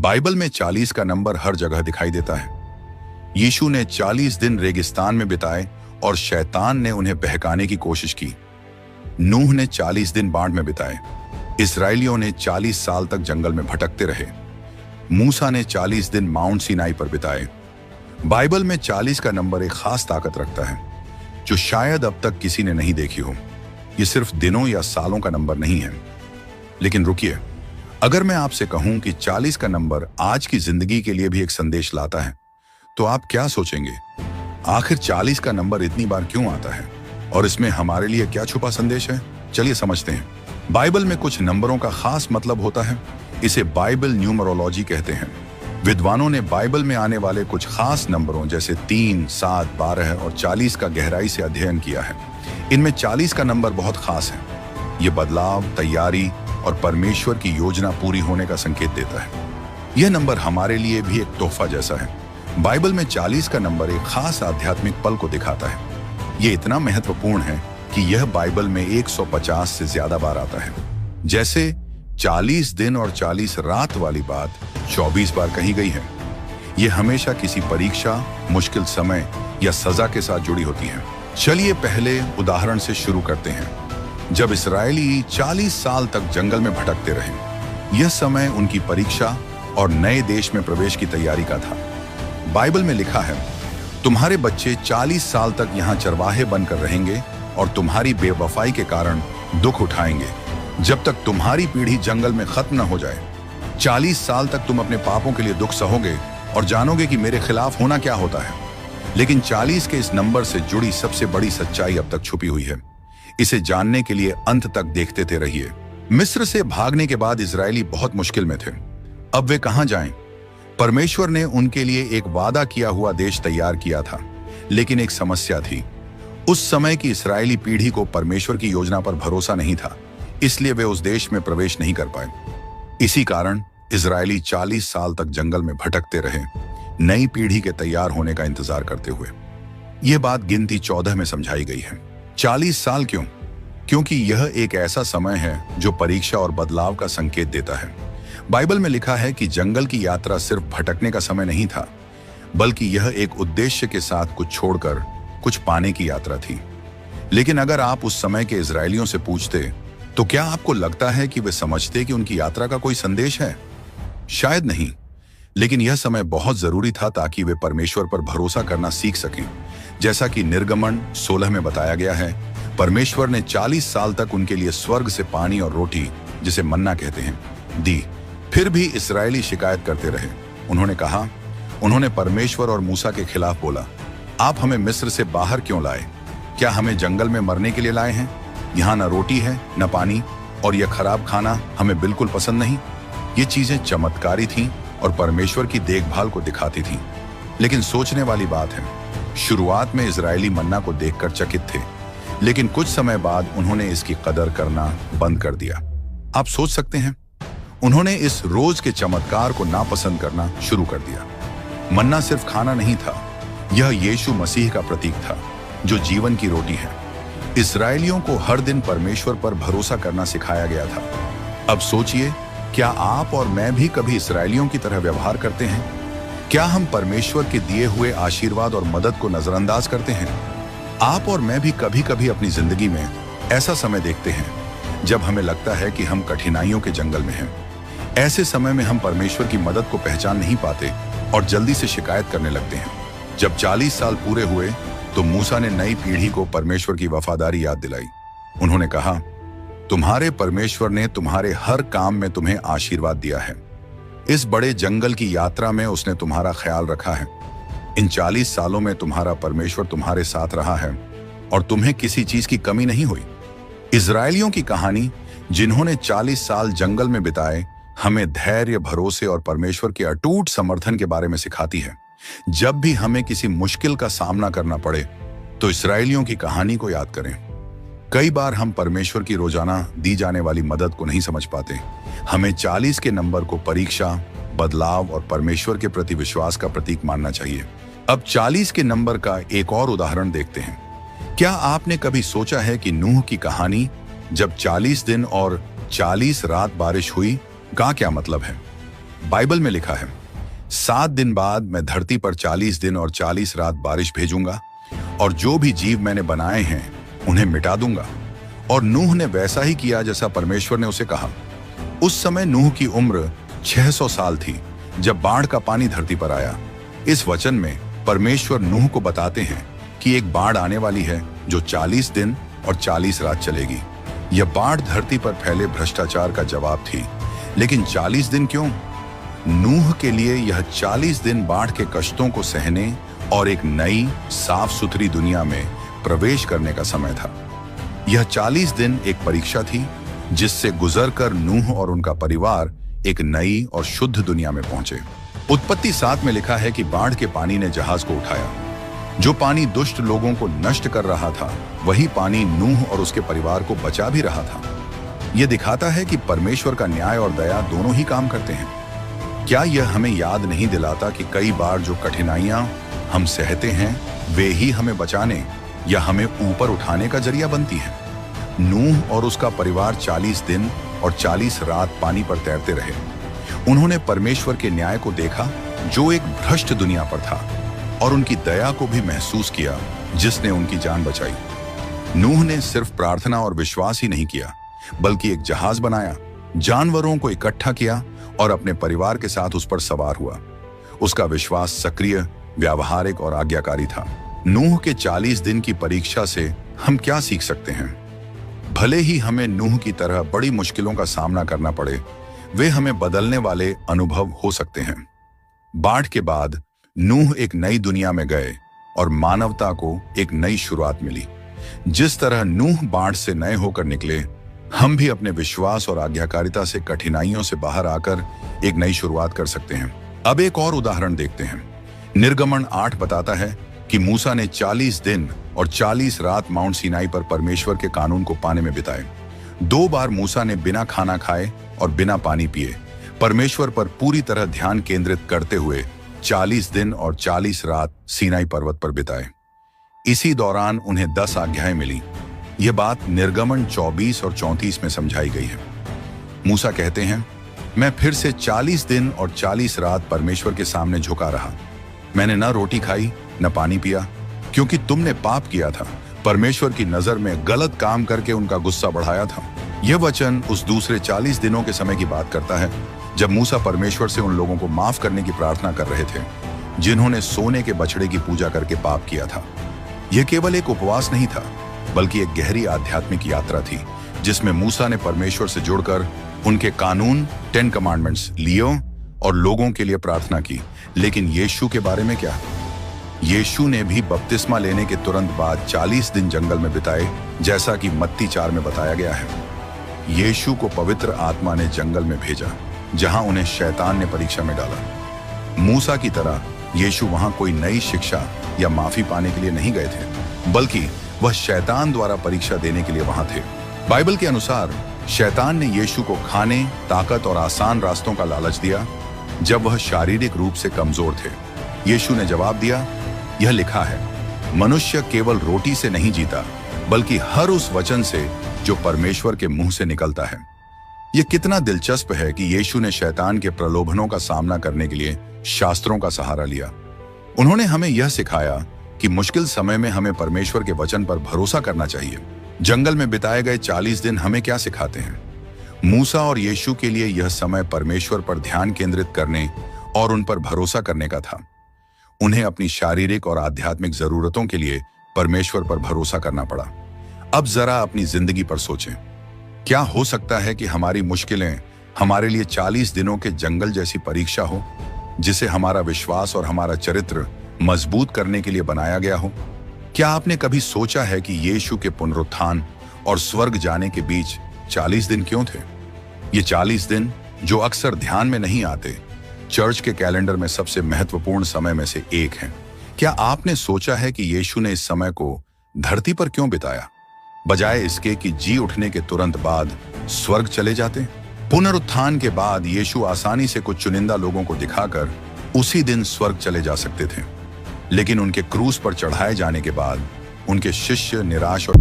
Bible में 40 का number हर जगह दिखाई देता है। यीशु ने 40 दिन रेगिस्तान में बिताए और शैतान ने उन्हें बहकाने की कोशिश की। नूह ने 40 दिन बाढ़ में बिताए। इस्राएलियों ने 40 साल तक जंगल में भटकते रहे। मूसा ने 40 दिन माउंट सिनाई पर बिताए। बाइबल में 40 का नंबर एक खास ताकत रखता है जो शायद अब तक किसी ने नहीं देखी हो। ये सिर्फ दिनों या सालों का नंबर नहीं है। लेकिन रुकिए, अगर मैं आपसे कहूं कि 40 का नंबर आज की जिंदगी के लिए भी एक संदेश लाता है, तो आप क्या सोचेंगे? आखिर 40 का नंबर इतनी बार क्यों आता है और इसमें हमारे लिए क्या छुपा संदेश है? चलिए समझते हैं। बाइबल में कुछ नंबरों का खास मतलब होता है। इसे बाइबल न्यूमरोलॉजी कहते हैं। विद्वानों ने बाइबल में आने वाले कुछ खास नंबरों जैसे 3, 7, 12 और 40 का गहराई से अध्ययन किया है। इनमें 40 का नंबर बहुत खास है। ये बदलाव, तैयारी और परमेश्वर की योजना पूरी होने का संकेत देता है। यह नंबर हमारे लिए भी एक तोहफा जैसा है। बाइबल में 40 का नंबर एक खास आध्यात्मिक पल को दिखाता है। ये इतना महत्वपूर्ण है कि यह बाइबल में 150 से ज्यादा बार आता है। जैसे 40 दिन और 40 रात वाली बात 24 बार कही गई है। यह हमेशा किसी परीक्षा, मुश्किल समय या सजा के साथ जुड़ी होती है। चलिए पहले उदाहरण से शुरू करते हैं। जब इस्राएली 40 साल तक जंगल में भटकते रहे, यह समय उनकी परीक्षा और नए देश में प्रवेश की तैयारी का था। बाइबल में लिखा है, तुम्हारे बच्चे 40 साल तक यहाँ चरवाहे बनकर रहेंगे और तुम्हारी बेवफाई के कारण दुख उठाएंगे जब तक तुम्हारी पीढ़ी जंगल में खत्म न हो जाए। 40 साल तक तुम अपने पापों के लिए दुख सहोगे और जानोगे कि मेरे खिलाफ होना क्या होता है। लेकिन 40 के इस नंबर से जुड़ी सबसे बड़ी सच्चाई अब तक छुपी हुई है। इसे जानने के लिए अंत तक देखते रहिए। मिस्र से भागने के बाद इजरायली बहुत मुश्किल में थे। अब वे कहां जाएं? परमेश्वर ने उनके लिए एक वादा किया हुआ देश तैयार किया था, लेकिन एक समस्या थी। उस समय की इस्राएली पीढ़ी को परमेश्वर की योजना पर भरोसा नहीं था, इसलिए वे उस देश में प्रवेश नहीं कर पाए। इसी कारण इजरायली 40 साल तक जंगल में भटकते रहे, नई पीढ़ी के तैयार होने का इंतजार करते हुए। यह बात गिनती 14 में समझाई गई है। 40 साल क्यों? क्योंकि यह एक ऐसा समय है जो परीक्षा और बदलाव का संकेत देता है। बाइबल में लिखा है कि जंगल की यात्रा सिर्फ भटकने का समय नहीं था, बल्कि यह एक उद्देश्य के साथ कुछ छोड़कर कुछ पाने की यात्रा थी। लेकिन अगर आप उस समय के इजरायलियों से पूछते, तो क्या आपको लगता है कि वे समझते कि उनकी यात्रा का कोई संदेश है? शायद नहीं, लेकिन यह समय बहुत जरूरी था ताकि वे परमेश्वर पर भरोसा करना सीख सकें। जैसा कि निर्गमन 16 में बताया गया है, परमेश्वर ने 40 साल तक उनके लिए स्वर्ग से पानी और रोटी, जिसे मन्ना कहते हैं, दी। फिर भी इस्राएली शिकायत करते रहे। उन्होंने परमेश्वर और मूसा के खिलाफ बोला, आप हमें मिस्र से बाहर क्यों लाए? क्या हमें जंगल में मरने के लिए लाए हैं? यहाँ न रोटी है न पानी, और यह खराब खाना हमें बिल्कुल पसंद नहीं। ये चीजें चमत्कारी थीं और परमेश्वर की देखभाल को दिखाती थीं। लेकिन सोचने वाली बात है, शुरुआत में इजरायली मन्ना को देखकर चकित थे, लेकिन कुछ समय बाद उन्होंने इसकी कदर करना बंद कर दिया। आप सोच सकते हैं, उन्होंने इस रोज के चमत्कार को नापसंद करना शुरू कर दिया। मन्ना सिर्फ खाना नहीं था, यह यीशु मसीह का प्रतीक था, जो जीवन की रोटी है। इस्राएलियों को हर दिन परमेश्वर पर भरोसा करना सिखाया गया था। अब सोचिए, क्या आप और मैं भी कभी इस्राएलियों की तरह व्यवहार करते हैं? क्या हम परमेश्वर के दिए हुए आशीर्वाद और मदद को नजरअंदाज करते हैं? आप और मैं भी कभी कभी अपनी जिंदगी में ऐसा समय देखते हैं जब हमें लगता है कि हम कठिनाइयों के जंगल में हैं। ऐसे समय में हम परमेश्वर की मदद को पहचान नहीं पाते और जल्दी से शिकायत करने लगते हैं। जब 40 साल पूरे हुए तो मूसा ने नई पीढ़ी को परमेश्वर की वफादारी याद दिलाई। उन्होंने कहा, तुम्हारे परमेश्वर ने तुम्हारे हर काम में तुम्हें आशीर्वाद दिया है। इस बड़े जंगल की यात्रा में उसने तुम्हारा ख्याल रखा है। इन 40 सालों में तुम्हारा परमेश्वर तुम्हारे साथ रहा है और तुम्हें किसी चीज की कमी नहीं हुई। इजरायलियों की कहानी, जिन्होंने 40 साल जंगल में बिताए, हमें धैर्य, भरोसे और परमेश्वर के अटूट समर्थन के बारे में सिखाती है। जब भी हमें किसी मुश्किल का सामना करना पड़े, तो इस्राएलियों की कहानी को याद करें। कई बार हम परमेश्वर की रोजाना दी जाने वाली मदद को नहीं समझ पाते। हमें 40 के नंबर को परीक्षा, बदलाव और परमेश्वर के प्रति विश्वास का प्रतीक मानना चाहिए। अब 40 के नंबर का एक और उदाहरण देखते हैं। क्या आपने कभी सोचा है कि नूह की कहानी, जब 40 दिन और 40 रात बारिश हुई, का क्या मतलब है? बाइबल में लिखा है, 7 दिन बाद मैं धरती पर 40 दिन और 40 रात बारिश भेजूंगा और जो भी जीव मैंने बनाए हैं उन्हें मिटा दूंगा। और नूह ने वैसा ही किया जैसा परमेश्वर ने उसे कहा। उस समय नूह की उम्र 600 साल थी जब बाढ़ का पानी धरती पर आया। इस वचन में परमेश्वर नूह को बताते हैं कि एक बाढ़ आने वाली है जो 40 दिन और 40 रात चलेगी। यह बाढ़ धरती पर फैले भ्रष्टाचार का जवाब थी। लेकिन 40 दिन क्यों? नूह के लिए यह 40 दिन बाढ़ के कष्टों को सहने और एक नई साफ सुथरी दुनिया में प्रवेश करने का समय था। यह 40 दिन एक परीक्षा थी जिससे गुजरकर नूह और उनका परिवार एक नई और शुद्ध दुनिया में पहुंचे। उत्पत्ति 7 में लिखा है कि बाढ़ के पानी ने जहाज को उठाया। जो पानी दुष्ट लोगों को नष्ट कर रहा था, वही पानी नूह और उसके परिवार को बचा भी रहा था। यह दिखाता है कि परमेश्वर का न्याय और दया दोनों ही काम करते हैं। क्या यह हमें याद नहीं दिलाता कि कई बार जो कठिनाइयां हम सहते हैं वे ही हमें बचाने या हमें ऊपर उठाने का जरिया बनती है? नूह और उसका परिवार 40 दिन और 40 रात पानी पर तैरते रहे। उन्होंने परमेश्वर के न्याय को देखा जो एक भ्रष्ट दुनिया पर था, और उनकी दया को भी महसूस किया जिसने उनकी जान बचाई। नूह ने सिर्फ प्रार्थना और विश्वास ही नहीं किया, बल्कि एक जहाज बनाया, जानवरों को इकट्ठा किया और अपने परिवार के साथ उस पर सवार हुआ। उसका विश्वास सक्रिय, व्यावहारिक और आज्ञाकारी था। नूह के 40 दिन की परीक्षा से हम क्या सीख सकते हैं? भले ही हमें नूह की तरह बड़ी मुश्किलों का सामना करना पड़े, वे हमें बदलने वाले अनुभव हो सकते हैं। बाढ़ के बाद नूह एक नई दुनिया में गए और मानवता को एक नई शुरुआत मिली। जिस तरह नूह बाढ़ से नए होकर निकले, हम भी अपने विश्वास और आज्ञाकारिता से कठिनाइयों से बाहर आकर एक नई शुरुआत कर सकते हैं। अब एक और उदाहरण देखते हैं। निर्गमन 8 बताता है कि मूसा ने 40 दिन और 40 रात माउंट सीनाई पर परमेश्वर के कानून को पाने में बिताए। 2 बार मूसा ने बिना खाना खाए और बिना पानी पिए परमेश्वर पर पूरी तरह ध्यान केंद्रित करते हुए 40 दिन और 40 रात सीनाई पर्वत पर बिताए। इसी दौरान उन्हें 10 आज्ञाएं मिली। यह बात निर्गमन 24 और 34 में समझाई गई है। मूसा कहते हैं, मैं फिर से 40 दिन और 40 रात परमेश्वर के सामने झुका रहा। मैंने न रोटी खाई न पानी पिया, क्योंकि तुमने पाप किया था, परमेश्वर की नजर में गलत काम करके उनका गुस्सा बढ़ाया था। यह वचन उस दूसरे 40 दिनों के समय की बात करता है जब मूसा परमेश्वर से उन लोगों को माफ करने की प्रार्थना कर रहे थे जिन्होंने सोने के बछड़े की पूजा करके पाप किया था। यह केवल एक उपवास नहीं था, बल्कि एक गहरी आध्यात्मिक यात्रा थी जिसमें मूसा ने परमेश्वर से जुड़कर उनके कानून 10 कमांडमेंट्स लिए और लोगों के लिए प्रार्थना की। लेकिन यीशु के बारे में क्या? यीशु ने भी बपतिस्मा लेने के तुरंत बाद 40 दिन जंगल में बिताए, जैसा कि मत्ती 4 में बताया गया है। यीशु को पवित्र आत्मा ने जंगल में भेजा, जहां उन्हें शैतान ने परीक्षा में डाला। मूसा की तरह यीशु वहां कोई नई शिक्षा या माफी पाने के लिए नहीं गए थे, बल्कि वह शैतान द्वारा परीक्षा देने के लिए वहां थे। बाइबल के अनुसार शैतान ने यीशु को खाने, ताकत और आसान रास्तों का लालच दिया जब वह शारीरिक रूप से कमजोर थे। यीशु ने जवाब दिया, यह लिखा है, मनुष्य केवल रोटी से नहीं जीता, बल्कि हर उस वचन से जो परमेश्वर के मुंह से निकलता है। यह कितना दिलचस्प है कि यीशु ने शैतान के प्रलोभनों का सामना करने के लिए शास्त्रों का सहारा लिया। उन्होंने हमें यह सिखाया कि मुश्किल समय में हमें परमेश्वर के वचन पर भरोसा करना चाहिए। जंगल में बिताए गए 40 दिन हमें क्या सिखाते हैं? मूसा और यीशु के लिए यह समय परमेश्वर पर ध्यान केंद्रित करने और उन पर भरोसा करने का था। उन्हें अपनी शारीरिक और आध्यात्मिक जरूरतों के लिए परमेश्वर पर भरोसा करना पड़ा। अब जरा अपनी जिंदगी पर सोचें। क्या हो सकता है कि हमारी मुश्किलें हमारे लिए 40 दिनों के जंगल जैसी परीक्षा हो, जिसे हमारा विश्वास और हमारा चरित्र मजबूत करने के लिए बनाया गया हो? क्या आपने कभी सोचा है कि यीशु के पुनरुत्थान और स्वर्ग जाने के बीच 40 दिन क्यों थे? ये 40 दिन जो अक्सर ध्यान में नहीं आते, चर्च के कैलेंडर में सबसे महत्वपूर्ण समय में से एक है। क्या आपने सोचा है कि यीशु ने इस समय को धरती पर क्यों बिताया, बजाय इसके कि जी उठने के तुरंत बाद स्वर्ग चले जाते? पुनरुत्थान के बाद यीशु आसानी से कुछ चुनिंदा लोगों को दिखाकर उसी दिन स्वर्ग चले जा सकते थे, लेकिन उनके क्रूस पर चढ़ाए जाने के बाद उनके शिष्य निराश और